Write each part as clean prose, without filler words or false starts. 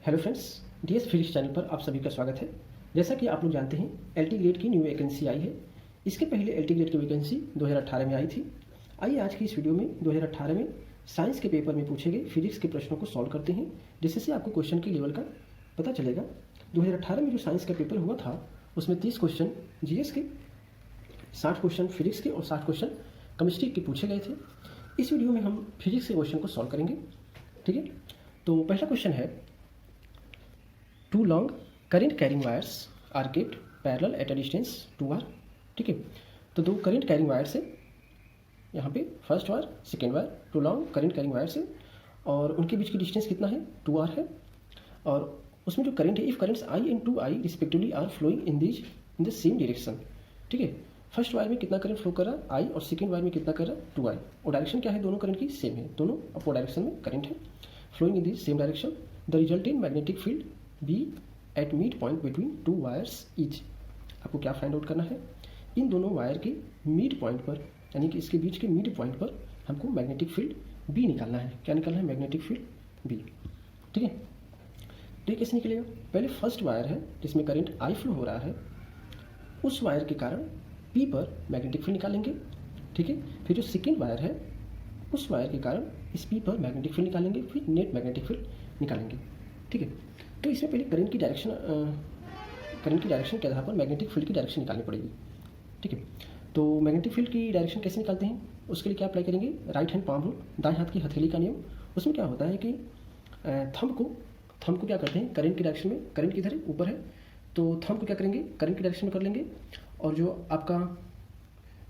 Hello friends, DS physics channel पर आप सभी का स्वागत है। जैसा कि आप लोग जानते हैं, एलटी ग्रेड की न्यू वैकेंसी आई है। इसके पहले एलटी ग्रेड की वैकेंसी 2018 में आई थी। आइए आज की इस वीडियो में 2018 में साइंस के पेपर में पूछे गए फिजिक्स के प्रश्नों को सॉल्व करते हैं, जिससे आपको क्वेश्चन के लेवल का पता चलेगा। 2018 में जो साइंस का पेपर हुआ था उसमें 30 क्वेश्चन जीएस के, 60 क्वेश्चन फिजिक्स के और 60 क्वेश्चन केमिस्ट्री के पूछे गए थे। इस वीडियो में हम फिजिक्स के क्वेश्चन को सॉल्व करेंगे। ठीक है, तो पहला क्वेश्चन है, two long current carrying wires are kept parallel at a distance 2r। ठीक है, तो दो करंट कैरिंग वायर्स है, यहाँ पे first wire second wire, two long current carrying wires है और उनके बीच की डिस्टेंस कितना है, 2r है। और उसमें जो करंट है, if currents i and 2i respectively are flowing in the same direction. ठीक है, फर्स्ट वायर में कितना करंट फ्लो कर रहा है i और सेकेंड वायर में कितना कर रहा है 2i, और डायरेक्शन क्या है, दोनों करंट की सेम है, दोनों अपवर्ड डायरेक्शन में करंट है, flowing in the same direction. The result in magnetic field B at mid point between two wires each. आपको क्या फाइंड आउट करना है, इन दोनों वायर के मिड पॉइंट पर, यानी कि इसके बीच के मिड पॉइंट पर हमको मैग्नेटिक फील्ड बी निकालना है। क्या निकालना है, मैग्नेटिक फील्ड बी। ठीक है, तो ये कैसे निकलेगा, पहले फर्स्ट वायर है जिसमें करंट आई फ्लो हो रहा है, उस वायर के कारण पी पर मैग्नेटिक फील्ड निकालेंगे। ठीक है, फिर जो सेकेंड वायर है उस वायर के कारण इस पी पर मैग्नेटिक फील्ड निकालेंगे, फिर नेट मैग्नेटिक फील्ड निकालेंगे। ठीक है, तो इसमें पहले करंट की डायरेक्शन के आधार पर मैग्नेटिक फील्ड की डायरेक्शन निकालनी पड़ेगी। ठीक है, तो मैग्नेटिक फील्ड की डायरेक्शन कैसे निकालते हैं, उसके लिए क्या अप्लाई करेंगे, राइट हैंड पाम रूल, दाएं हाथ की हथेली का नियम। उसमें क्या होता है कि थंब को क्या करते हैं, करंट की डायरेक्शन में, करंट किधर है, ऊपर है, तो थंब को क्या करेंगे, करंट की डायरेक्शन में कर लेंगे, और जो आपका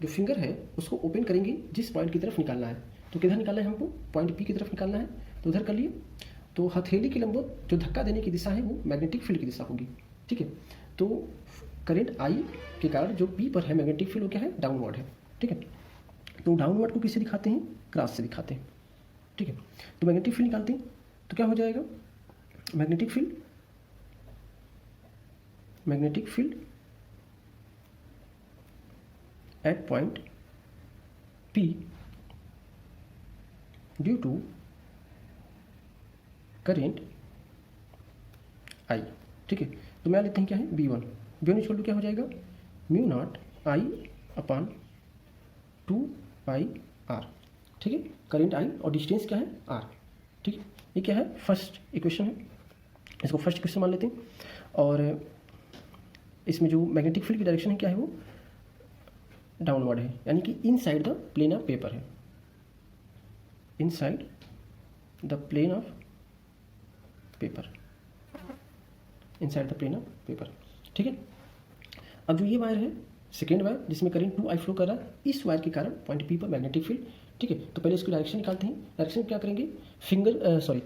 जो फिंगर है उसको ओपन करेंगे जिस पॉइंट की तरफ निकालना है। तो किधर निकालना है हमको, पॉइंट पी की तरफ निकालना है, तो उधर कर लिए। तो हथेली के लंबवत जो धक्का देने की दिशा है वो मैग्नेटिक फील्ड की दिशा होगी। ठीक है, तो करंट आई के कारण जो पी पर है मैग्नेटिक फील्ड वो क्या है, डाउनवर्ड है। ठीक है, तो डाउनवर्ड को किससे दिखाते हैं, क्रॉस से दिखाते हैं। ठीक है, तो मैग्नेटिक फील्ड निकालते हैं, तो क्या हो जाएगा, magnetic field at point P due to current I. ठीक है, तो मैं लेते हैं क्या है, B1 इक्वल टू क्या हो जाएगा, mu not I upon 2πr। ठीक है, करंट आई और डिस्टेंस क्या है, r। ठीक है, ये क्या है, फर्स्ट इक्वेशन है, इसको फर्स्ट इक्वेशन मान लेते हैं। और इसमें जो मैग्नेटिक फील्ड की डायरेक्शन है क्या है, वो डाउनवर्ड है, यानी कि inside the plane of paper है, inside the plane of paper, inside the plane of paper. ठीक है, अब जो ये वायर है सेकेंड वायर जिसमें करंट 2i फ्लो कर रहा है, इस वायर के कारण पॉइंट पी पर मैग्नेटिक फील्ड। ठीक है, तो पहले इसकी डायरेक्शन निकालते हैं। डायरेक्शन क्या करेंगे,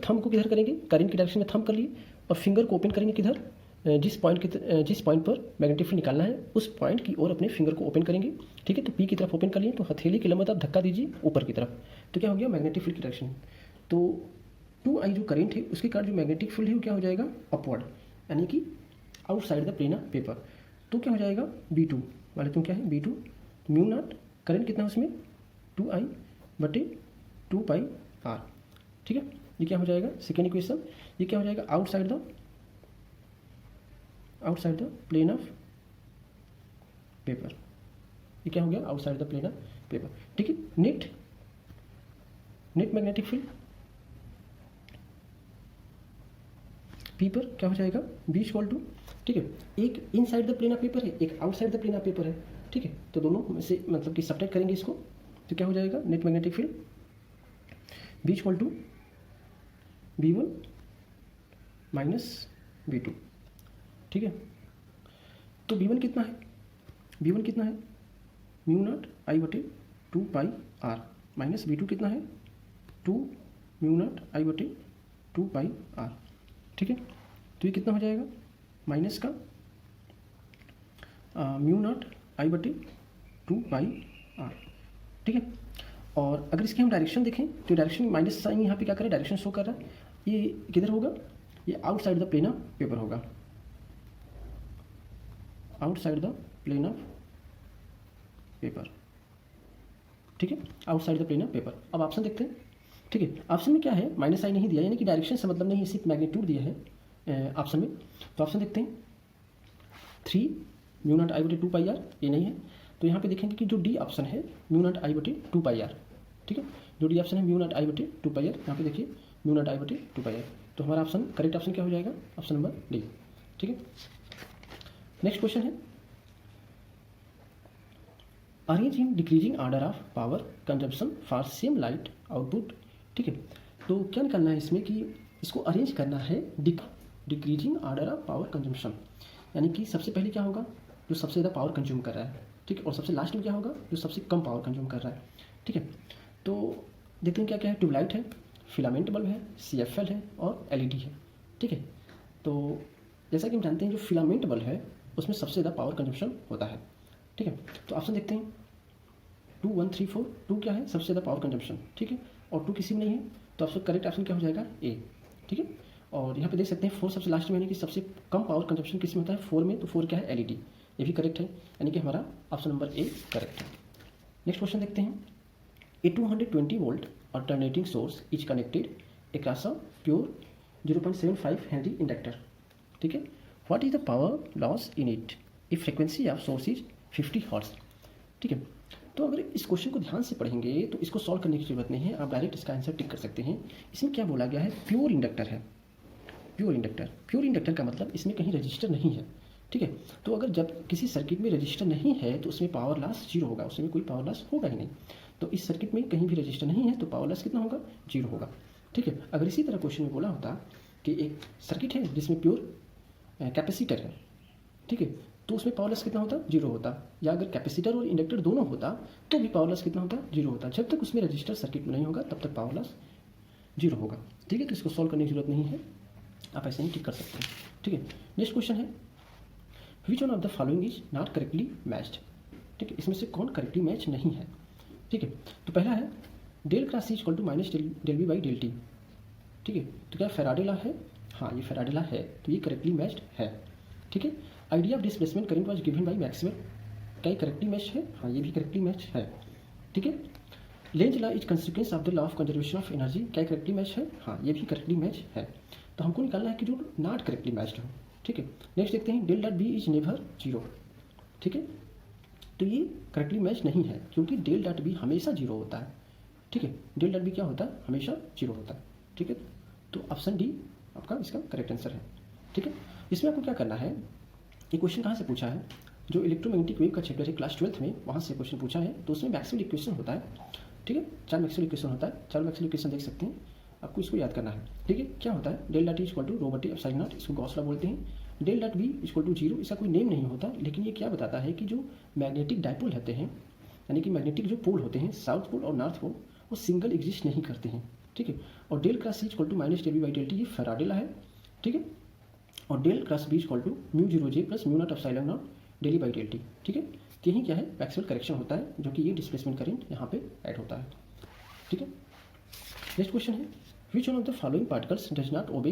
थंब को किधर करेंगे, करंट की डायरेक्शन में थंब कर लिए, और फिंगर को ओपन करेंगे किधर, जिस पॉइंट पर मैग्नेटिक फील्ड निकालना है उस पॉइंट की ओर अपने फिंगर को ओपन करेंगे। ठीक है, तो पी की तरफ ओपन कर लिए, तो हथेली के लंबवत आप धक्का दीजिए ऊपर की तरफ, तो क्या हो गया, मैग्नेटिक फील्ड की डायरेक्शन। तो 2i जो करंट है उसके कारण जो मैग्नेटिक फील्ड है वो क्या हो जाएगा, अपवर्ड, यानी कि outside the plane of paper. तो क्या हो जाएगा, B2 वाले, तुम क्या है, B2 म्यू नॉट, करंट कितना है उसमें 2i बटे 2πr। ठीक है, ये क्या हो जाएगा, सेकेंड इक्वेशन, ये क्या हो जाएगा, outside the plane of paper. ये क्या हो गया, outside the plane of paper. ठीक है, नेट मैग्नेटिक फील्ड पी पर क्या हो जाएगा, B इक्वल टू, ठीक है, एक inside the plane of paper है, एक outside the plane of paper है। ठीक है, तो दोनों में से मतलब कि सब्ट्रैक्ट करेंगे इसको, तो क्या हो जाएगा, net magnetic field B equal to B1 minus B2। ठीक है, तो B1 कितना है, म्यू नॉट आई बटे 2πr माइनस B2 कितना है, 2 म्यू नॉट आई बटे 2πr। ठीक है, तो ये कितना हो जाएगा, माइनस का म्यू नॉट आई बटे 2πr। ठीक है, और अगर इसकी हम डायरेक्शन देखें तो डायरेक्शन माइनस साइन यहाँ पे क्या करें, डायरेक्शन शो कर रहा है, ये किधर होगा, ये outside the plane of paper होगा, outside the plane of paper. ठीक है, outside the plane of paper. अब ऑप्शन देखते हैं। ठीक है, ऑप्शन में क्या है, माइनस आई नहीं दिया, यानी कि डायरेक्शन से मतलब नहीं, सिर्फ मैग्नीट्यूड दिया है, ऑप्शन में। तो ऑप्शन देखते हैं 3 म्यू नॉट आई बटे 2 पाई आर, ये नहीं है। तो यहाँ पे देखेंगे कि जो डी ऑप्शन है म्यू नॉट आई बटे 2 पाई आर, ठीक है। जो डी ऑप्शन है म्यू नॉट आई बटे 2 पाई आर, यहाँ पे देखिए म्यू नॉट आई बटे 2 पाई आर। तो हमारा ऑप्शन करेक्ट ऑप्शन क्या हो जाएगा? ऑप्शन नंबर डी, ठीक है। नेक्स्ट क्वेश्चन है arrange in decreasing order of power consumption for same light output, ठीक है। तो क्या निकालना है इसमें कि इसको अरेंज करना है decreasing order of power consumption, यानी कि सबसे पहले क्या होगा? जो सबसे ज़्यादा पावर कंज्यूम कर रहा है, ठीक है, और सबसे लास्ट में क्या होगा? जो सबसे कम पावर कंज्यूम कर रहा है, ठीक है। तो देखते हैं क्या क्या है। ट्यूबलाइट है, फिलामेंट बल्ब है, CFL है और LED है, ठीक है। तो जैसा कि हम जानते हैं जो फिलामेंट बल्ब है उसमें सबसे ज़्यादा पावर कंजम्पशन होता है, ठीक है। तो ऑप्शन देखते हैं 2 1 3 4। 2 क्या है? सबसे ज़्यादा पावर कंजम्पशन, ठीक है, और 2 किसी में नहीं है। तो आपका करेक्ट ऑप्शन क्या हो जाएगा? ए, ठीक है। और यहाँ पे देख सकते हैं 4 सबसे लास्ट में, यानी कि सबसे कम पावर कंजम्पशन किस में होता है? 4 में। तो 4 क्या है? LED, ये भी करेक्ट है, यानी कि हमारा ऑप्शन नंबर ए करेक्ट है। नेक्स्ट क्वेश्चन देखते हैं ए 220 volt alternating source is connected across a pure 0.75 Henry inductor, ठीक है। What is the power loss in it if frequency of source is 50 hertz, ठीक है। तो अगर इस क्वेश्चन को ध्यान से पढ़ेंगे तो इसको सॉल्व करने की जरूरत नहीं है, आप डायरेक्ट इसका आंसर टिक कर सकते हैं। इसमें क्या बोला गया है? प्योर इंडक्टर है, प्योर इंडक्टर। प्योर इंडक्टर का मतलब इसमें कहीं रजिस्टर नहीं है, ठीक है। तो अगर जब किसी सर्किट में रजिस्टर नहीं है तो उसमें पावर लॉस 0 होगा, उसमें कोई पावर लॉस होगा ही नहीं। तो इस सर्किट में कहीं भी रजिस्टर नहीं है तो पावर लॉस कितना होगा? 0 होगा, ठीक है। अगर इसी तरह क्वेश्चन में बोला होता कि एक सर्किट है जिसमें प्योर कैपेसिटर है, ठीक है, तो उसमें पावर लॉस कितना होता? 0 होता। या अगर कैपेसिटर और इंडक्टर दोनों होता तो भी पावर लॉस कितना होता? 0 होता। जब तक उसमें रजिस्टर सर्किट में नहीं होगा तब तक पावर लॉस 0 होगा, ठीक है। तो इसको सॉल्व करने की जरूरत नहीं है, आप ऐसे ही टिक कर सकते हैं, ठीक है। नेक्स्ट क्वेश्चन है which one of the following is not correctly matched, ठीक है। इसमें से कौन करेक्टली मैच नहीं है, ठीक है। तो पहला है del cross C equal to minus del B by del T, ठीक है। तो क्या फैराडे लॉ है? हाँ, ये फैराडे लॉ है, तो ये करेक्टली मैच्ड है, ठीक है। Idea of displacement current was given by Maxwell, क्या ये करेक्टली मैच है? हाँ, ये भी करेक्टली मैच है, ठीक है। Lenz law is consequence of the law of conservation of energy, क्या करेक्टली मैच है? हाँ, ये भी करेक्टली मैच है। तो हमको निकालना है कि जो नॉट करेक्टली मैच्ड हो, ठीक है। नेक्स्ट देखते हैं del dot B is never 0, ठीक है। तो ये करेक्टली मैच नहीं है क्योंकि डेल डॉट बी हमेशा 0 होता है, ठीक है। डेल डॉट बी क्या होता है? हमेशा 0 होता है, ठीक है। तो ऑप्शन डी आपका इसका करेक्ट आंसर है, ठीक है। इसमें आपको क्या करना है, ये क्वेश्चन कहाँ से पूछा है? जो इलेक्ट्रोमैग्नेटिक वेव का चैप्टर है क्लास 12th में, वहाँ से क्वेश्चन पूछा है। तो उसमें मैक्सवेल इक्वेशन होता है, ठीक है। 4 मैक्सवेल इक्वेशन होता है, 4 मैक्सवेल इक्वेशन देख सकते हैं, आपको इसको याद करना है, ठीक है। क्या होता है? Del dot E equal to rho बटे एप्सिलॉन नॉट, इसको गॉस लॉ बोलते हैं। Del dot B equal to 0, इसका कोई नेम नहीं होता, लेकिन ये क्या बताता है कि जो मैग्नेटिक डायपोल होते हैं, यानी कि मैग्नेटिक जो पोल होते हैं साउथ पोल और नॉर्थ पोल, वो सिंगल एग्जिस्ट नहीं करते हैं, ठीक है। और del cross C equal to minus del B by del T, ये फैराडे लॉ है, ठीक है। और del cross B equal to mu 0 J plus mu naught epsilon naught del by del T, ठीक है। तो यही क्या है? मैक्सवेल करेक्शन होता है, जो कि ये डिस्प्लेसमेंट करंट यहाँ पे ऐड होता है, ठीक है। नेक्स्ट क्वेश्चन है which one of the following particles does not obey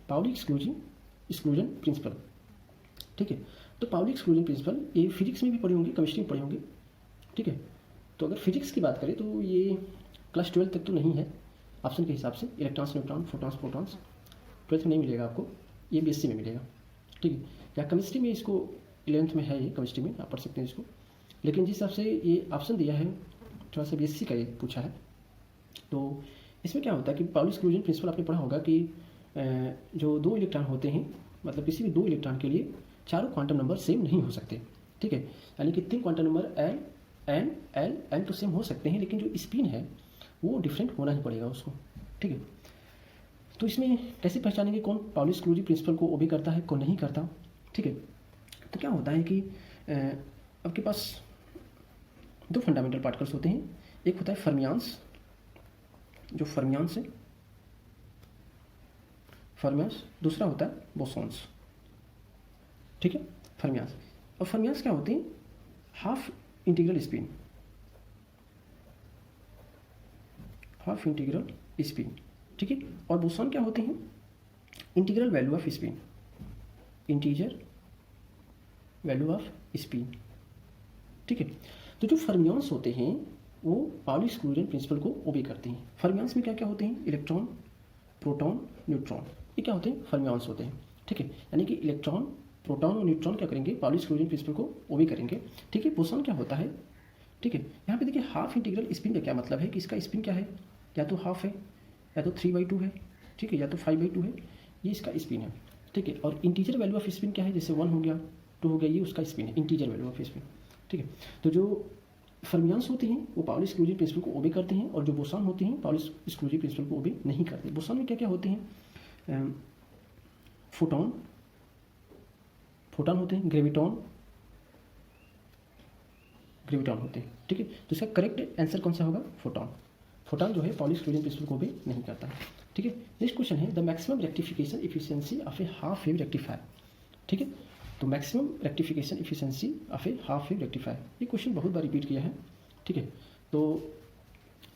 Pauli exclusion principle, ठीक है। तो पाउली एक्सक्लूजन प्रिंसिपल ये फिजिक्स में भी पढ़े होंगे, केमिस्ट्री में पढ़े होंगे, ठीक है। तो अगर फिजिक्स की बात करें तो ये क्लास 12 तक तो नहीं है ऑप्शन के हिसाब से। Electrons, neutron, photons, protons 12th में नहीं मिलेगा आपको, ये BSc में मिलेगा, ठीक है। या केमिस्ट्री में इसको 11th में है, ये केमिस्ट्री में आप पढ़ सकते हैं इसको। लेकिन जिस हिसाब से ये ऑप्शन दिया है थोड़ा सा BSc का ये पूछा है। तो इसमें क्या होता है कि पाउली एक्सक्लूजन प्रिंसिपल आपने पढ़ा होगा कि जो 2 इलेक्ट्रॉन होते हैं, मतलब किसी भी 2 इलेक्ट्रॉन के लिए चारों क्वांटम नंबर सेम नहीं हो सकते, ठीक है। यानी कि 3 क्वांटम नंबर L तो सेम हो सकते हैं, लेकिन जो स्पिन है वो डिफरेंट होना ही पड़ेगा उसको, ठीक है। तो इसमें कैसे पहचानेंगे कौन पाउली एक्सक्लूसिव प्रिंसिपल को ओबे करता है, कौन नहीं करता, ठीक है। तो क्या होता है कि आपके पास 2 फंडामेंटल पार्टिकल्स होते हैं, एक होता है फर्मियांस, जो फर्मियांस है फर्मियांस, दूसरा होता है बोसॉन्स, ठीक है। फर्मियांस और फर्मियांस क्या होते हैं? Half integral spin, half integral spin, ठीक है। और बोसॉन क्या होते हैं? Integral value off spin, integer value off spin, ठीक है। तो जो फर्मियांस होते हैं वो पाउली एक्सक्लूजन प्रिंसिपल को ओबे करते हैं। फर्मियांस में क्या क्या होते हैं? इलेक्ट्रॉन, प्रोटॉन, न्यूट्रॉन, ये क्या होते हैं, फर्मियंस होते हैं। ठीक है, यानी कि इलेक्ट्रॉन, प्रोटॉन और न्यूट्रॉन क्या करेंगे, पाउली एक्सक्लूजन प्रिंसिपल को ओबे करेंगे। ठीक है, बोसॉन क्या होता है, ठीक है, यहाँ पे देखिए हाफ इंटीग्रल स्पिन का क्या मतलब है कि इसका स्पिन क्या है, या तो हाफ है, या तो 3/2 है, ठीक है, या तो 5/2 है, ये इसका स्पिन है। ठीक है, और इंटीजर वैल्यू ऑफ स्पिन क्या है, जैसे 1 हो गया, 2 हो गया, ये उसका स्पिन है, इंटीजर वैल्यू ऑफ स्पिन। ठीक है, तो जो फर्मियंस होते हैं वो पाउली एक्सक्लूजन प्रिंसिपल को ओबे करते हैं, और जो बोसॉन होते हैं पाउली एक्सक्लूजन प्रिंसिपल को ओबे नहीं करते। बोसॉन में क्या क्या होते हैं, फोटॉन होते हैं, ग्रेविटॉन होते हैं। ठीक है, तो इसका करेक्ट आंसर कौन सा होगा, फोटॉन जो है पाउली एक्सक्लूजन प्रिंसिपल को भी नहीं करता है। ठीक है, नेक्स्ट क्वेश्चन है the maximum rectification efficiency of A half wave rectifier. ठीक है, तो maximum rectification efficiency of A half wave rectifier, ये क्वेश्चन बहुत बार रिपीट किया है। ठीक है, तो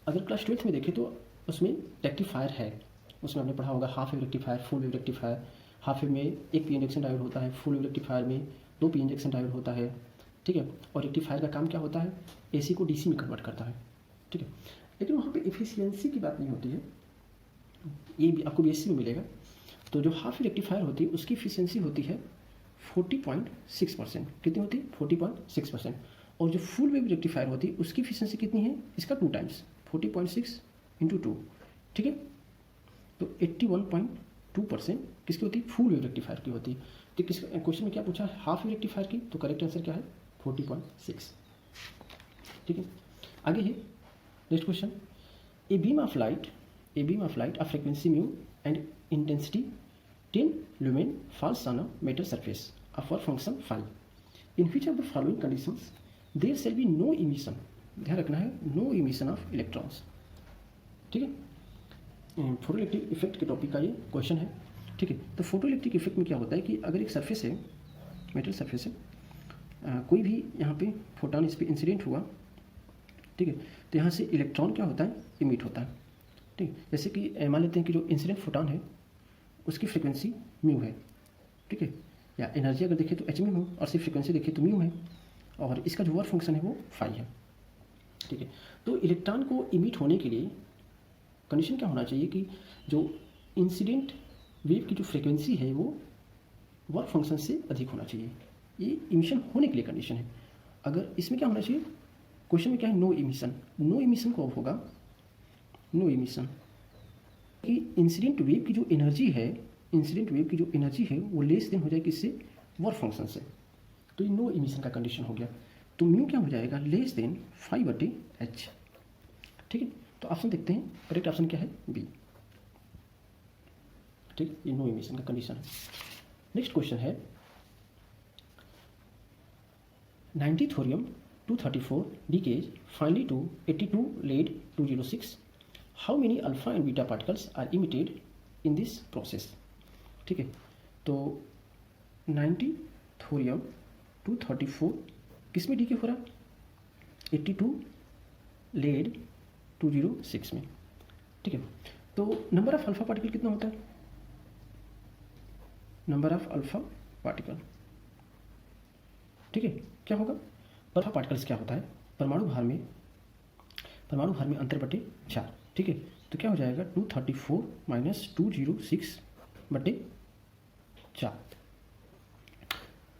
अगर क्लास 12th में देखें तो उसमें रेक्टिफायर है, उसमें हमने पढ़ा होगा half wave rectifier, full wave rectifier. Half wave में एक पी इंजेक्शन डायोड होता है, फुल वेव रेक्टिफायर में 2 पी इंजेक्शन डायोड होता है। ठीक है, और रेक्टिफायर का काम क्या होता है, एसी को डीसी में कन्वर्ट करता है। ठीक है, लेकिन वहाँ पे एफिशिएंसी की बात नहीं होती है, ये भी आपको बीएससी में मिलेगा। तो जो हाफ रेक्टिफायर होती है उसकी एफिशिएंसी होती है 40.6%। कितनी होती है, 40.6%। और जो फुल वेव रेक्टिफायर होती है उसकी एफिशिएंसी कितनी है, इसका 2 टाइम्स, 40.6 × 2। ठीक है, तो 81.2% किसकी होती है, फुल वेव रेक्टिफायर की होती है। तो किस क्वेश्चन में क्या पूछा है, हाफ वेव रेक्टिफायर की, तो करेक्ट आंसर क्या है, 40.6। ठीक है, आगे है next question, a beam of light of frequency mu and intensity 10 lumen falls on a metal surface of work function phi. In which of the following conditions there shall be no emission, ध्यान रखना है, no emission of electrons। ठीक है, photoelectric effect के topic का ये question है। ठीक है, तो फोटोइलेक्ट्रिक इफेक्ट में क्या होता है कि अगर एक सरफेस है, मेटल सरफेस है, कोई भी यहाँ पे फोटोन इस पर इंसिडेंट हुआ, ठीक है, तो यहाँ से इलेक्ट्रॉन क्या होता है, इमिट होता है। ठीक है, जैसे कि मान लेते हैं कि जो इंसिडेंट फोटोन है उसकी फ्रीक्वेंसी म्यू है। ठीक है, या एनर्जी अगर देखें तो एच म्यू, और सिर्फ फ्रीक्वेंसी देखें तो म्यू है, और इसका जो वर्क फंक्शन है वो फाई है। ठीक है, तो इलेक्ट्रॉन को इमिट होने के लिए कंडीशन क्या होना चाहिए कि जो इंसिडेंट वेव की जो फ्रीक्वेंसी है वो वर्क फंक्शन से अधिक होना चाहिए, ये इमिशन होने के लिए कंडीशन है। अगर इसमें क्या होना चाहिए, क्वेश्चन में क्या है, नो इमिशन कब होगा, नो इमिशन कि इंसिडेंट वेव की जो एनर्जी है वो लेस देन हो जाए किससे, वर्क फंक्शन से। तो ये नो इमिशन का कंडीशन हो गया, तो म्यू क्या हो जाएगा, लेस देन 5/h। ठीक है, तो ऑप्शन देखते हैं, करेक्ट ऑप्शन क्या है, बी। ठीक, ये नो इमिशन का कंडीशन है। नेक्स्ट क्वेश्चन है 90 thorium 234 decays finally to 82 lead 206। How many alpha and beta particles are emitted in this process. ठीक है, तो 90 थोरियम 234 किस में डीके हो रहा, 82 lead 206 में। ठीक है, तो नंबर ऑफ अल्फा पार्टिकल कितना होता है, नंबर ऑफ अल्फा पार्टिकल। ठीक है, क्या होगा, अल्फा पार्टिकल्स क्या होता है, परमाणु भार में अंतर बटे 4। ठीक है, तो क्या हो जाएगा 234 - 206 बटे 4,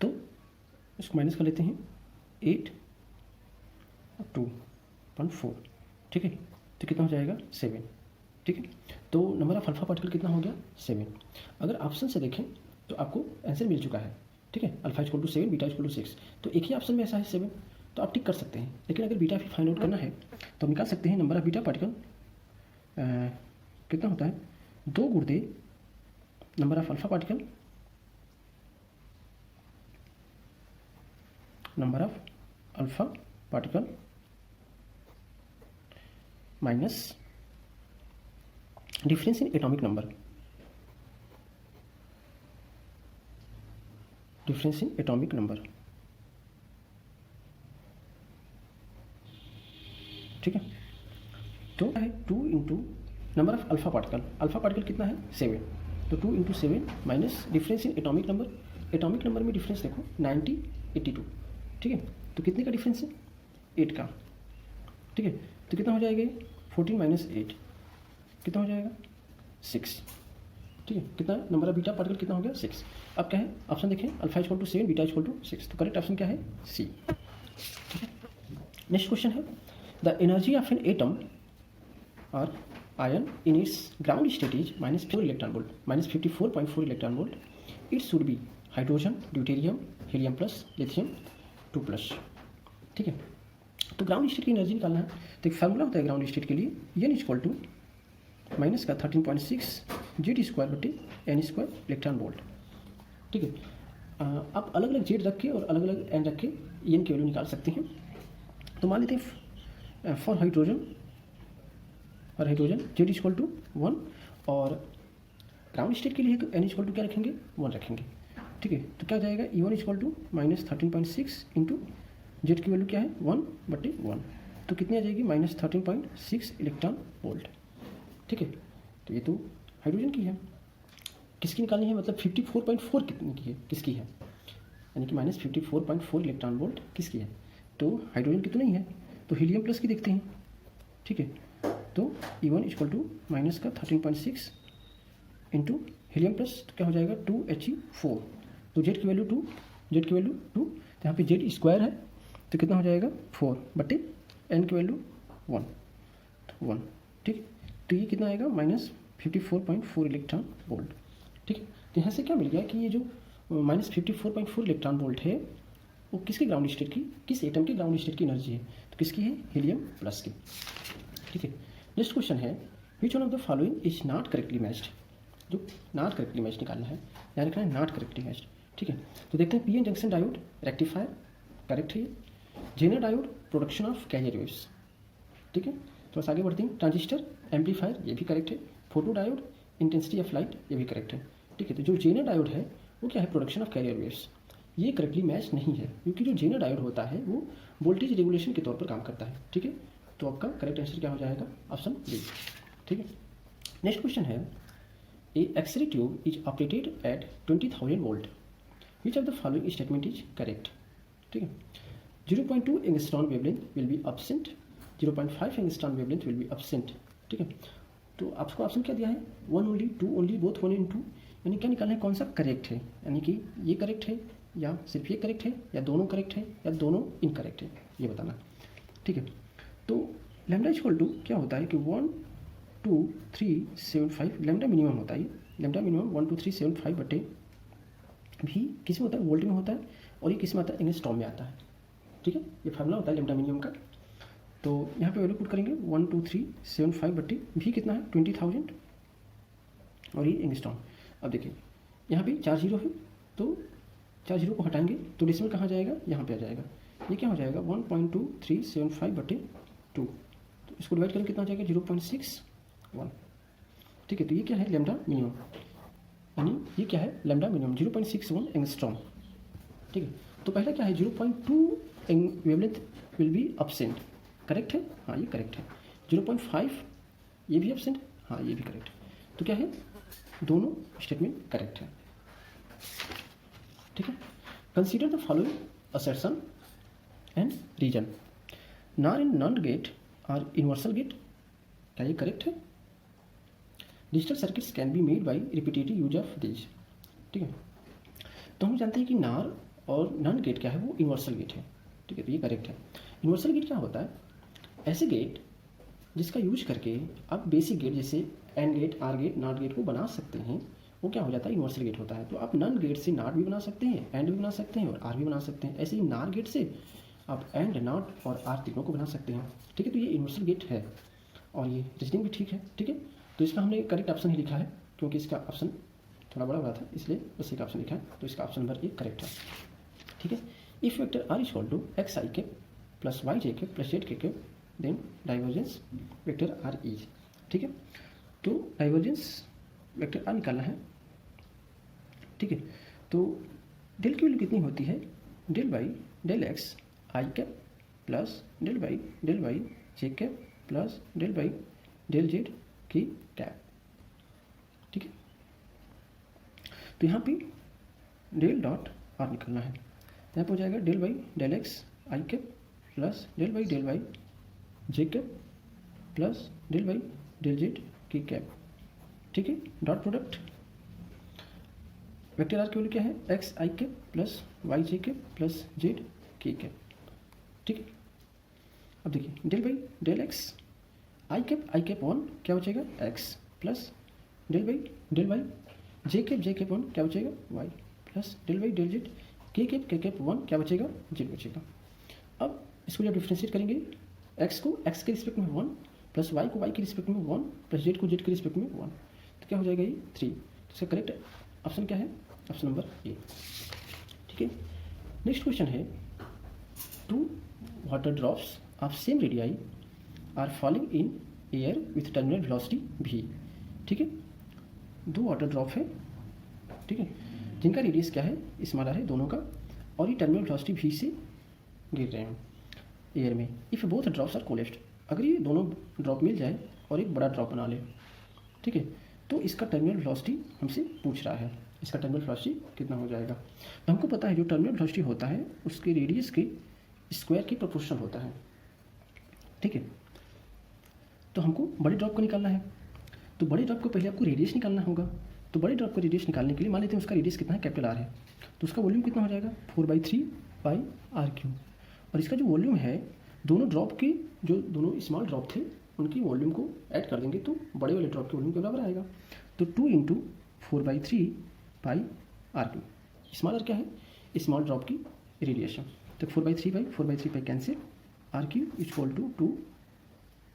तो इसको माइनस कर लेते हैं, 8 और 2.4। ठीक है, तो कितना हो जाएगा 7। ठीक है, तो नंबर ऑफ अल्फा पार्टिकल कितना हो गया, 7। अगर ऑप्शन से देखें तो आपको आंसर मिल चुका है। ठीक है, अल्फा = 7, बीटा = 6, तो एक ही ऑप्शन में ऐसा है 7, तो आप टिक कर सकते हैं। लेकिन अगर बीटा भी फाइंड आउट करना है तो हम निकाल सकते हैं, नंबर ऑफ बीटा पार्टिकल कितना होता है, 2 × number of alpha particle, number of alpha particle minus difference in atomic number, ठीक है, तो है 2 × नंबर ऑफ अल्फा पार्टिकल कितना है, 7, तो 2 × 7 minus difference in atomic number में डिफरेंस देखो 90 82। ठीक है, तो कितने का डिफरेंस है, 8 का। ठीक है, तो कितना हो जाएगा, 14 - 8 कितना हो जाएगा, 6। ठीक है, कितना नंबर ऑफ बीटा पार्टिकल कितना हो गया 6। अब क्या है ऑप्शन देखें, alpha equal to 7 beta equal to 6, तो करेक्ट ऑप्शन क्या है सी। ठीक है, नेक्स्ट क्वेश्चन है the energy of an atom और ion in its ground state is -4 electron volt, -54.4 electron volt, it should be hydrogen, deuterium, helium plus, lithium 2+। ठीक है, तो ग्राउंड स्टेट की एनर्जी निकालना है, तो एक फार्मूला होता है ग्राउंड स्टेट के लिए, एन इक्वल टू माइनस का 13.6 जेड स्क्वायर बटे एन स्क्वायर इलेक्ट्रॉन वोल्ट। ठीक है, आप अलग अलग जेड रख के और अलग अलग एन रख के एन की वैल्यू निकाल सकते हैं। तो मान लेते हैं for hydrogen Z equal to 1, और ग्राउंड स्टेट के लिए तो एन इक्वल टू क्या रखेंगे 1 रखेंगे। ठीक है, तो क्या जाएगा E1 equal to -13.6 into Z की वैल्यू क्या है 1/1, तो कितनी आ जाएगी -13.6 इलेक्ट्रॉन वोल्ट। ठीक है, तो ये तो हाइड्रोजन की है, किसकी निकालनी है, मतलब 54.4 कितनी की है, किसकी है, यानी कि -54.4 इलेक्ट्रॉन वोल्ट किसकी है, तो हाइड्रोजन की तो नहीं है, तो हीलियम प्लस की देखते हैं। ठीक है, तो E1 इक्वल टू माइनस का 13.6 इंटू हीलियम प्लस तो क्या हो जाएगा 2He4, तो जेड की वैल्यू 2, तो यहाँ पे जेड स्क्वायर है तो कितना हो जाएगा 4 बटे एन की वैल्यू 1, तो 1। ठीक, तो ये कितना आएगा -54.4 इलेक्ट्रॉन वोल्ट। ठीक है, तो यहाँ से क्या मिल गया कि ये जो -54.4 इलेक्ट्रॉन वोल्ट है वो किसके ग्राउंड स्टेट की, किस एटम की ग्राउंड स्टेट की एनर्जी है, तो किसकी है हीलियम प्लस की। ठीक है, नेक्स्ट क्वेश्चन है which one of the following is not correctly matched, जो नॉट करेक्टली मैच निकालना है, याद रखना है नॉट करेक्टली मैच्ड। ठीक है, तो देखते हैं PN junction diode rectifier correct है, Zener diode production of carrier waves. ठीक है, तो बस आगे बढ़ते हैं, ट्रांजिस्टर एम्पलीफायर ये भी करेक्ट है, photo diode intensity of light ये भी करेक्ट है। ठीक है, तो जो जेनर डायोड है वो क्या है प्रोडक्शन ऑफ कैरियर वेव्स, ये करेक्टली मैच नहीं है, क्योंकि जो जेनर डायोड होता है वो वोल्टेज रेगुलेशन के तौर पर काम करता है। ठीक है, तो आपका करेक्ट आंसर क्या हो जाएगा ऑप्शन बी। ठीक है, नेक्स्ट क्वेश्चन है a X-ray tube is operated at 20,000 volt, which of the following statement is correct. ठीक है, 0.2 angstrom wavelength will be absent, 0.5 angstrom wavelength will be absent. ठीक है, तो आपको ऑप्शन क्या दिया है 1 ओनली, 2 ओनली, बोथ 1 and 2, यानी क्या निकालना है कौन सा करेक्ट है, यानी कि ये करेक्ट है या सिर्फ ये करेक्ट है या दोनों करेक्ट है या दोनों इनकरेक्ट है, ये बताना। ठीक है, तो लैम्डा इक्वल टू क्या होता है कि 1 2 3 7 5 लैम्डा मिनिमम होता है, लैम्डा मिनिमम 1 2 3 7 5 बटे भी किस में होता है वोल्ट में होता है, और ये किस में आता है एंगस्ट्रॉम में आता है। ठीक है, ये फार्मूला होता है लैम्डा मिनिमम का। तो यहाँ पे वैल्यू पुट करेंगे 1 2 3 7 5 बटे भी कितना है 20,000 और ये एंगस्ट्रॉम। अब देखिए यहाँ पे 4 जीरो है, तो 4 जीरो को हटाएंगे तो डेसिमल कहाँ जाएगा, यहाँ पे आ जाएगा, ये क्या हो जाएगा 1.2375 बटे 2, तो इसको डिवाइड करेंगे कितना हो जाएगा 0.61। ठीक है, तो ये क्या है लैम्डा मिनिमम, यानी ये क्या है लैम्डा मिनिमम 0.61 एंगस्ट्रॉम। ठीक है, तो पहला क्या है 0.2 wavelength will be absent, correct है, हाँ ये करेक्ट है। 0.5 ये भी एब्सेंट, हाँ ये भी करेक्ट है, तो क्या है दोनों स्टेटमेंट करेक्ट है। ठीक है, consider the following assertion and reason, NOR in NAND gate और यूनिवर्सल गेट, क्या ये करेक्ट है। Digital circuits can be made by repetitive use of this. ठीक है, तो हम जानते हैं कि नार और नॉन गेट क्या है वो यूनिवर्सल गेट है। ठीक है, तो ये करेक्ट है। यूनिवर्सल गेट क्या होता है, ऐसे गेट जिसका यूज करके आप बेसिक गेट जैसे AND gate, OR gate, NOT gate को बना सकते हैं, वो क्या हो जाता है यूनिवर्सल गेट होता है। तो आप नॉन गेट से नॉट भी बना सकते हैं, एंड भी बना सकते हैं और आर भी बना सकते हैं। ऐसे ही नार गेट से आप एंड, नॉट और आर तीनों को बना सकते हैं। ठीक है, तो ये यूनिवर्सल गेट है और ये रीजनिंग भी ठीक है। ठीक है, तो इसका हमने करेक्ट ऑप्शन ही लिखा है, क्योंकि इसका ऑप्शन थोड़ा बड़ा हुआ था इसलिए बस एक ऑप्शन लिखा है, तो इसका ऑप्शन नंबर 1 करेक्ट है। ठीक है, if vector R equal to X I के प्लस वाई जे के प्लस जेड के then divergence vector R is. ठीक है, तो डाइवर्जेंस वेक्टर आर निकालना है। ठीक है, तो डेल की वैल्यू कितनी होती है, del by del X I cap plus del by J cap plus del by del Z की कैप। ठीक है, तो यहाँ पे डेल डॉट आर निकलना है, यहाँ पे हो जाएगा del by del X I cap plus del by J cap plus del by del Z की कैप। ठीक है, डॉट प्रोडक्ट वेक्टर आर की वैल्यू क्या है, X I cap plus Y J cap plus Z के cap. ठीक है, अब देखिए del by del X I cap one क्या बचेगा, X plus del by del Y J cap one क्या बचेगा, Y plus del by del Z के कैप वन क्या बचेगा, जेड बचेगा। अब इसको जब डिफ्रेंशिएट करेंगे, एक्स को एक्स के रिस्पेक्ट में वन प्लस वाई को वाई के रिस्पेक्ट में वन प्लस जेड को जेड के रिस्पेक्ट में वन, तो क्या हो जाएगा ये 3। तो इसका करेक्ट ऑप्शन क्या है, ऑप्शन नंबर ए। ठीक है, नेक्स्ट क्वेश्चन है, 2 water drops of same radii are falling in air with terminal velocity v। ठीक है, 2 वाटर ड्रॉप है, ठीक है, जिनका रेडियस क्या है, स्मॉल आर है दोनों का, और ये टर्मिनल वेलोसिटी v से गिर रहे हैं एयर में। If both drops are collapsed, अगर ये दोनों ड्रॉप मिल जाए और एक बड़ा ड्रॉप बना ले, ठीक है, तो इसका टर्मिनल वेलोसिटी हमसे पूछ रहा है, इसका टर्मिनल वेलोसिटी कितना हो जाएगा। तो हमको पता है जो टर्मिनल वेलोसिटी होता है उसके रेडियस के स्क्वायर के प्रोपोर्शनल होता है। ठीक है, तो हमको बड़े ड्रॉप को निकालना है, तो बड़े ड्रॉप को पहले आपको रेडियस निकालना होगा। तो बड़े ड्रॉप का रेडियस निकालने के लिए मान लेते हैं उसका रेडियस कितना है, कैपिटल आर है, तो उसका वॉल्यूम कितना हो जाएगा, 4/3 पाई आर क्यू। और इसका जो वॉल्यूम है, दोनों ड्रॉप के जो दोनों स्मॉल ड्रॉप थे उनकी वॉल्यूम को ऐड कर देंगे तो बड़े वाले ड्रॉप के वॉल्यूम के बराबर आएगा। तो 2 × 4/3 pi R cube. Small R क्या है, स्मॉल ड्रॉप की रेडिएशन, तो 4/3 pi cancel, R cube equal to 2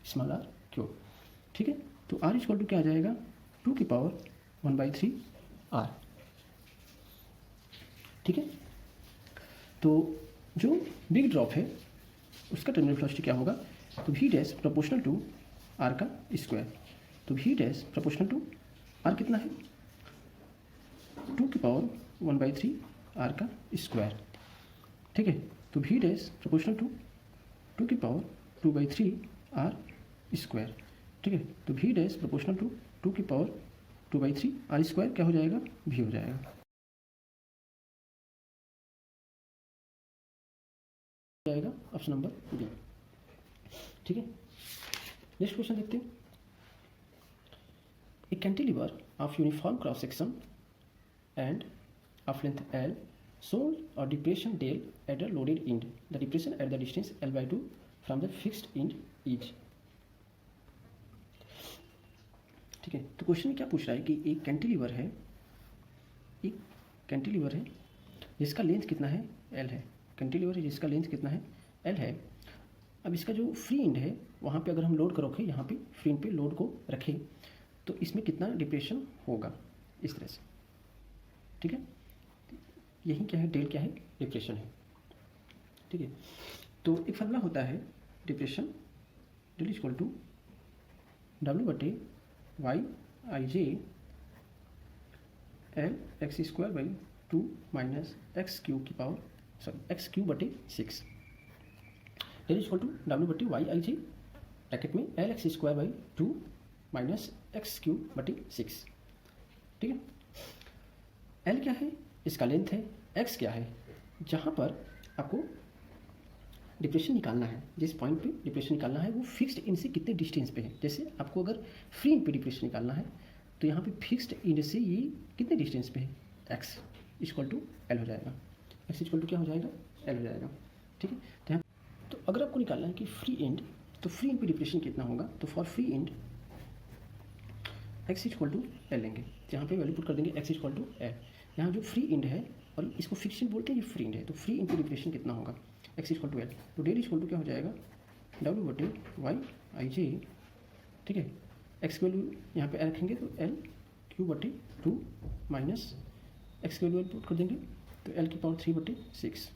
small R cube. ठीक है, तो आर इक्वल टू क्या आ जाएगा, 2 की पावर 1/3 आर। ठीक है, तो जो बिग ड्रॉप है उसका टर्मिनल वेलोसिटी क्या होगा, तो v dash proportional to R का स्क्वायर। तो v dash proportional to R कितना है, 2 की पावर 1/3 आर का स्क्वायर। ठीक है, तो v डैश प्रोपोर्शनल टू 2 की पावर 2/3 आर स्क्वायर। ठीक है, तो v डैश प्रोपोर्शनल टू 2 की पावर 2/3 आर स्क्वायर क्या हो जाएगा, v हो जाएगा, ऑप्शन नंबर बी। ठीक है, नेक्स्ट क्वेश्चन देखते हैं, ए cantilever of uniform cross section end of length L shows a depression del at the loaded end. The depression at the distance L/2 from the fixed end is। ठीक है, तो question में क्या पूछ रहा है कि एक कैंटिलीवर है, एक कैंटिलीवर है जिसका लेंथ कितना है, L है। कैंटिलीवर है जिसका लेंथ कितना है, L है। अब इसका जो फ्री एंड है वहाँ पे अगर हम लोड को रखें, यहाँ पे फ्री एंड पे लोड को रखें तो इसमें कितना डिप्रेशन होगा, इस तरह से। ठीक है, यही क्या है, डेल क्या है, डिप्रेशन है। ठीक है, तो एक फॉर्मूला होता है depression, del equal to W/YIJ L x² minus x³ 6 is equal to W/YIJ bracket में Lx² माइनस x³ 6। ठीक है, L क्या है, इसका लेंथ है, x क्या है, जहाँ पर आपको डिप्रेशन निकालना है, जिस पॉइंट पे डिप्रेशन निकालना है वो फिक्स्ड इंड से कितने डिस्टेंस पे है। जैसे आपको अगर फ्री इंड पे डिप्रेशन निकालना है तो यहाँ पे फिक्स्ड इंड से ये कितने डिस्टेंस पे है, x इक्वल टू L हो जाएगा, x इक्वल टू क्या हो जाएगा, L हो जाएगा। ठीक है, तो यहाँ तो अगर आपको निकालना है कि फ्री इंड, तो फ्री इंड पे डिप्रेशन कितना होगा, तो for free end x equal to L लेंगे, यहाँ पे वैल्यू पुट कर देंगे x इक्वल टू L। यहाँ जो फ्री इंड है और इसको फिक्स्ड बोलते हैं, ये फ्री इंड है, तो फ्री इंड पे डिप्रेशन कितना होगा, x इक्वल टू L। तो डेल इक्वल टू क्या हो जाएगा, W/YIJ। ठीक है, x की वैल्यू यहाँ पे रखेंगे तो L³ माइनस x की वैल्यू पुट कर देंगे तो L की power 3/6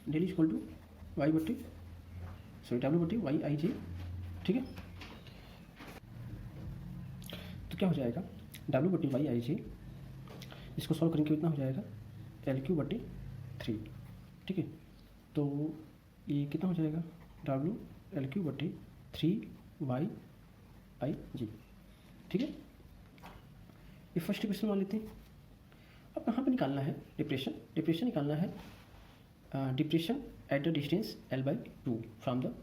del equal to W/YIJ। ठीक है, तो क्या हो जाएगा, W/YIJ इसको सॉल्व करेंगे कितना हो जाएगा, L³ 3। ठीक है, तो ये कितना हो जाएगा, L³ 3/YIJ। ठीक है, ये फर्स्ट क्वेश्चन मान लेते हैं। अब कहाँ पे निकालना है डिप्रेशन, डिप्रेशन निकालना है depression at the distance L/2 from the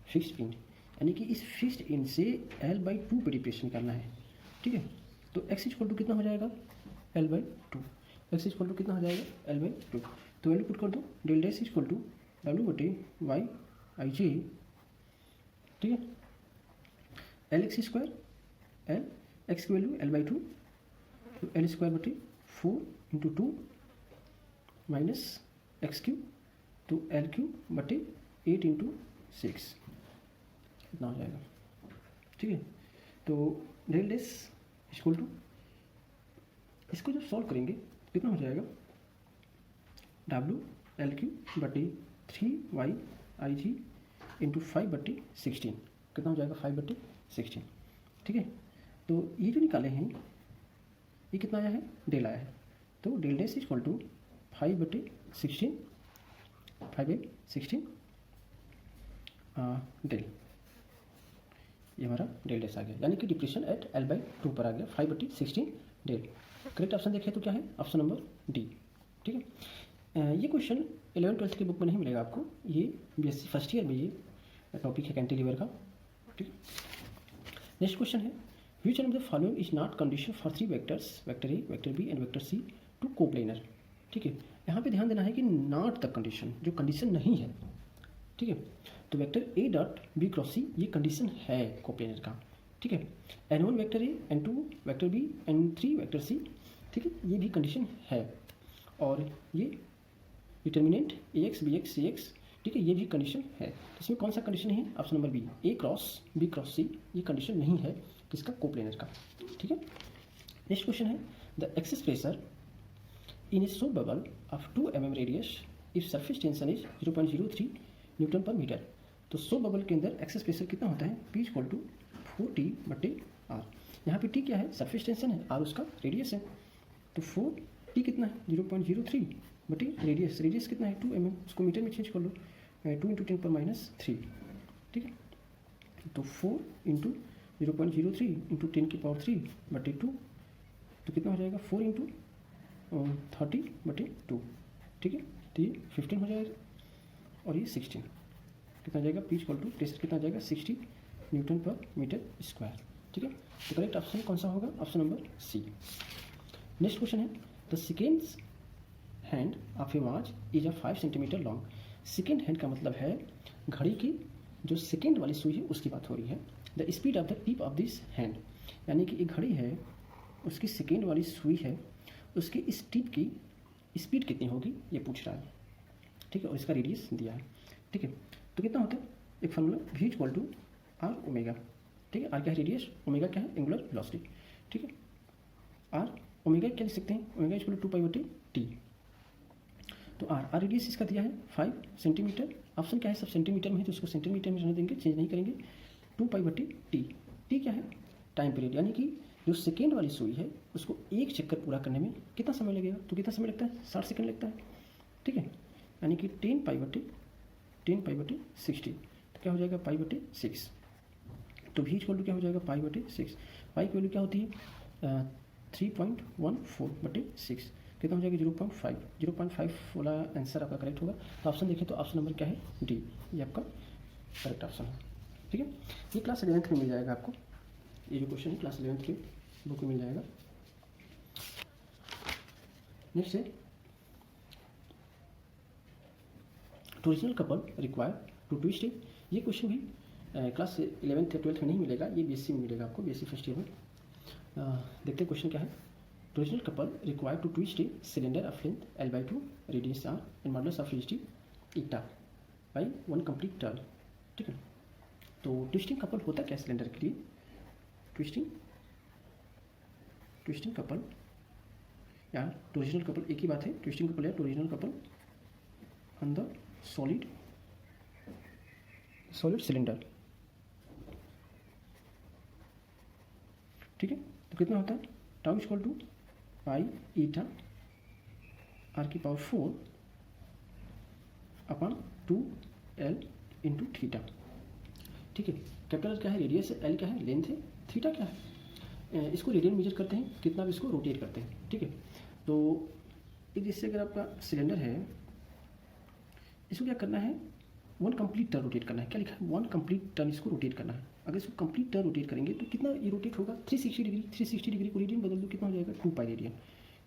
fixed end, यानी कि इस फिक्स्ड इंड से L/2 पे डिप्रेशन निकालना है। ठीक है, तो x इक्वल टू कितना हो जाएगा, L/2। एक्स इक्वल टू कितना हो जाएगा L/2। तो वैल्यू पुट कर दो, del dash equal to W/Y ij, ठीक है। L X square, L X की वैल्यू L/2, तो L²/4 into 2 minus x Q, तो L3/8 इंटू 6 इतना हो जाएगा, ठीक है। तो डेल डैश इक्वल टू, इसको जब सॉल्व करेंगे कितना हो जाएगा WL3/3YIG इंटू 5/16 कितना हो जाएगा 5/16, ठीक है। तो ये जो निकाले हैं ये कितना आया है, डेल आया है। तो del dash equal to 5/16 del, ये हमारा डेल डैश आ गया, यानी कि डिप्रेशन एट L/2 पर आ गया 5/16 डेल। करेक्ट ऑप्शन देखें तो क्या है, ऑप्शन नंबर डी, ठीक है। ये क्वेश्चन 11th-12th की बुक में नहीं मिलेगा आपको, ये BSc फर्स्ट ईयर में ये टॉपिक है कैंटिलीवर का, ठीक है। नेक्स्ट क्वेश्चन है, which one of the following is not condition for 3 vectors, vector A, vector B and vector C to coplanar, ठीक है। यहाँ पे ध्यान देना है कि नॉट द कंडीशन, जो कंडीशन नहीं है, ठीक है। तो vector A dot B cross C ये कंडीशन है कोप्लेनर का, ठीक है। N1 vector A, N2 vector B, N3 vector C, ठीक है, ये भी कंडीशन है। और ये डिटर्मिनेंट AX BX CX, ठीक है, ये भी कंडीशन है। इसमें कौन सा कंडीशन है, option number B, A cross B cross C, ये कंडीशन नहीं है किसका, कोप्लेनर का, ठीक है। नेक्स्ट क्वेश्चन है, the excess pressure in a soap bubble of 2 mm radius if surface tension is 0.03 newton per metre. तो सोप बबल के अंदर एक्सेस प्रेशर कितना होता है, P इक्वल टू 4T/R। यहाँ पे T क्या है, सरफेस टेंशन है, R उसका रेडियस है। तो 4T कितना है, 0.03 बटे रेडियस, रेडियस कितना है 2 mm, उसको मीटर में चेंज कर लो, 2 × 10⁻3, ठीक है। तो 4 × 0.03 × 10⁻3 बटे 2, तो कितना हो जाएगा 4 × 30/2, ठीक है। तो ये 15 हो जाएगा और ये 16 कितना हो जाएगा, P इक्वल टू प्रेशर कितना हो जाएगा 60 न्यूटन पर मीटर स्क्वायर, ठीक है। तो करेक्ट ऑप्शन कौन सा होगा, option number C. Next question है, the second hand of a watch is a 5 centimetre long. Second hand का मतलब है घड़ी की जो सेकेंड वाली सुई है उसकी बात हो रही है। The speed of the tip of this hand, यानी कि एक घड़ी है उसकी सेकेंड वाली सुई है, उसकी इस टिप की स्पीड कितनी होगी ये पूछ रहा है, ठीक है। और इसका रेडियस दिया है, ठीक है। तो कितना होता है, एक formula V equal to R omega, ठीक है। R क्या है, रेडियस, ओमेगा क्या है, एंगुलर वेलोसिटी, ठीक है। R ओमेगा क्या लिख सकते हैं, ओमेगा इक्वल टू 2π/T। तो R रेडियस इसका दिया है 5 सेंटीमीटर, ऑप्शन क्या है, सब सेंटीमीटर में है तो उसको सेंटीमीटर में रहने देंगे, चेंज नहीं करेंगे। 2π/T, T क्या है, टाइम पीरियड, यानी कि जो सेकेंड वाली सुई है उसको एक चक्कर पूरा करने में कितना समय लगेगा, तो कितना समय लगता है, 60 सेकंड लगता है, ठीक है। यानी कि 10π/60, तो क्या हो जाएगा π/6। तो V इक्वल टू क्या हो जाएगा π/6, पाई की वैल्यू क्या होती है 3.14/6, कितना हो जाएगा 0.5 वाला आंसर आपका करेक्ट होगा। तो ऑप्शन देखें तो ऑप्शन नंबर क्या है, डी, ये आपका करेक्ट ऑप्शन है, ठीक है। ये क्लास 11th में मिल जाएगा आपको, ये जो क्वेश्चन है क्लास 11th की बुक में मिल जाएगा। नेक्स्ट है, two original couple require to twist it. ये क्वेश्चन भी क्लास 11th या 12th में नहीं मिलेगा, ये BSc में मिलेगा आपको, BSc फर्स्ट ईयर में। देखते हैं क्वेश्चन क्या है। Two original couple require to twist a cylinder of length L/2 radius R and modulus of rigidity eta by 1 complete turn, ठीक है। तो ट्विस्टिंग कपल होता क्या सिलेंडर के लिए, ट्विस्टिंग कपल या टोरिजिनल कपल एक ही बात है, ट्विस्टिंग कपल या torsional couple on the solid cylinder, ठीक है। तो कितना होता है, tau equal to pi eta R⁴ upon 2L into theta, ठीक है। कैपिटल क्या है, रेडियस है, L क्या है, लेंथ है, थीटा क्या है, इसको रेडियन मेजर करते हैं, कितना भी इसको रोटेट करते हैं, ठीक है। तो एक जैसे अगर आपका सिलेंडर है, इसको क्या करना है, 1 कंप्लीट टर्न रोटेट करना है, क्या लिखा है 1 कंप्लीट टर्न इसको रोटेट करना है। अगर इसको कंप्लीट टर्न रोटेट करेंगे तो कितना ये रोटेट होगा 360 डिग्री, 360 डिग्री को रेडियन बदल दो, कितना हो जाएगा 2π रेडियन,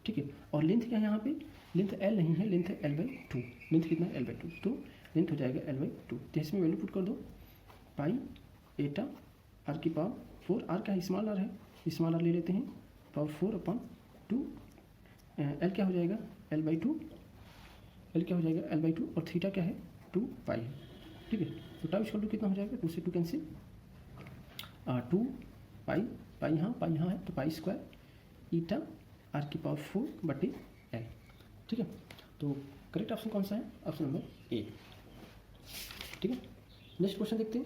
ठीक है। और लेंथ क्या है यहाँ पे, लेंथ एल नहीं है, लेंथ है L/2। लेंथ कितना है L/2, तो लेंथ हो जाएगा L/2। तो इसमें वैल्यू पुट कर दो, पाई एटा आर की पावर 4, आर क्या है, स्मॉल आर है, स्मॉल आर ले लेते हैं, पावर 4/2। एल क्या हो जाएगा L/2, एल क्या हो जाएगा L/2, और थीटा क्या है 2 पाई है, ठीक है। तो टाउ इक्वल टू कितना हो जाएगा, 2 से 2 कैंसिल, 2 पाई, पाई यहाँ है, तो पाई स्क्वायर ईटा आर की पावर 4/L, ठीक है। तो करेक्ट ऑप्शन कौन सा है, ऑप्शन नंबर ए, ठीक है। नेक्स्ट क्वेश्चन देखते हैं।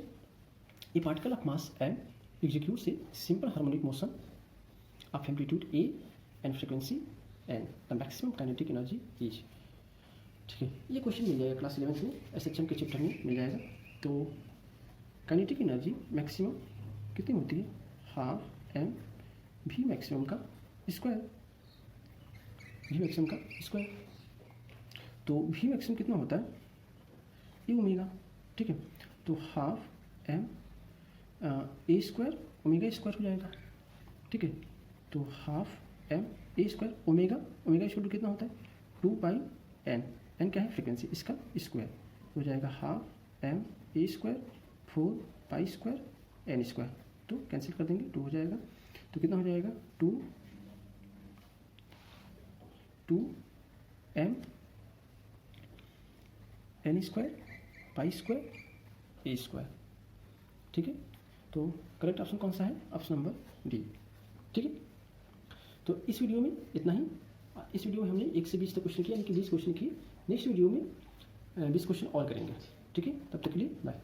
ए particle of mass m executes a simple harmonic motion of amplitude a and frequency n, the maximum kinetic energy is, ठीक है। ये क्वेश्चन मिल जाएगा क्लास 11 में, SHM के चैप्टर में मिल जाएगा। तो काइनेटिक एनर्जी मैक्सिमम कितनी होती है, हाफ एम वी मैक्सिमम का स्क्वायर, वी मैक्सिमम का स्क्वायर। तो वी मैक्सिमम कितना होता है, ए ओमेगा, ठीक है। तो half M A square omega square हो जाएगा, ठीक है। तो half M A square omega, omega equal to कितना होता है 2 पाई एन, एन क्या है फ्रिक्वेंसी, इसका स्क्वायर हो जाएगा half M A square 4 pi square N square. तो कैंसिल कर देंगे, 2 हो जाएगा, तो कितना हो जाएगा 2 M N square pi square A square, ठीक है। तो करेक्ट ऑप्शन कौन सा है, ऑप्शन नंबर डी, ठीक है। तो इस वीडियो में इतना ही। इस वीडियो में हमने 1 से 20 तक क्वेश्चन किया, यानी कि 20 क्वेश्चन किए। नेक्स्ट वीडियो में 20 क्वेश्चन और करेंगे, ठीक है। तब तक के लिए बाय।